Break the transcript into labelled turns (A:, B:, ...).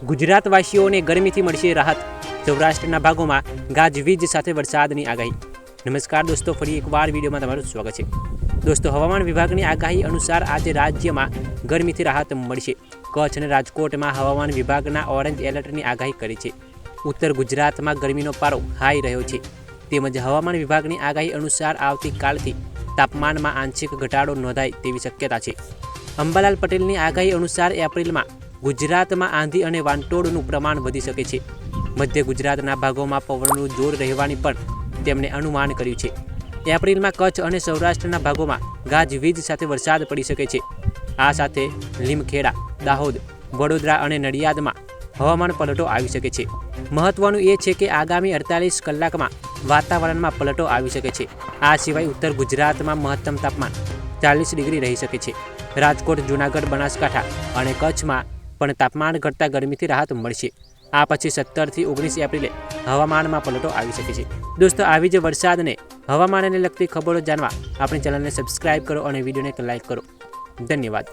A: ગુજરાતવાસીઓને ગરમીથી મળશે રાહત, સૌરાષ્ટ્રના ભાગોમાં ગાજવીજ સાથે વરસાદની આગાહી। નમસ્કાર દોસ્તો, ફરી એકવાર વિડીયોમાં તમારું સ્વાગત છે। દોસ્તો, હવામાન વિભાગની આગાહી અનુસાર આજે રાજ્યમાં ગરમીથી રાહત મળશે। કચ્છ અને રાજકોટમાં હવામાન વિભાગના ઓરેન્જ એલર્ટની આગાહી કરી છે। ઉત્તર ગુજરાતમાં ગરમીનો પારો હાઈ રહ્યો છે, તેમજ હવામાન વિભાગની આગાહી અનુસાર આવતીકાલથી તાપમાનમાં આંશિક ઘટાડો નોંધાય તેવી શક્યતા છે। અંબાલાલ પટેલની આગાહી અનુસાર એપ્રિલમાં ગુજરાતમાં આંધી અને વાંટોળનું પ્રમાણ વધી શકે છે। મધ્ય ગુજરાતના ભાગોમાં પવનનું જોર રહેવાની પણ તેમણે અનુમાન કર્યું છે। એપ્રિલમાં કચ્છ અને સૌરાષ્ટ્રના ભાગોમાં ગાજવીજ સાથે વરસાદ પડી શકે છે। આ સાથે લીમખેડા, દાહોદ, વડોદરા અને નડિયાદમાં હવામાન પલટો આવી શકે છે। મહત્વનું એ છે કે આગામી 48 કલાકમાં વાતાવરણમાં પલટો આવી શકે છે। આ સિવાય ઉત્તર ગુજરાતમાં મહત્તમ તાપમાન 40 ડિગ્રી રહી શકે છે। રાજકોટ, જૂનાગઢ, બનાસકાંઠા અને કચ્છમાં પણ તાપમાન ઘટતા ગરમીથી રાહત મળશે। આ પછી 17 થી 19 એપ્રિલે હવામાનમાં પલટો આવી શકે છે। દોસ્તો, આવી જ વરસાદને હવામાનને લગતી ખબરો જાણવા આપણી ચેનલને સબસ્ક્રાઇબ કરો અને વિડીયોને લાઇક કરો। ધન્યવાદ।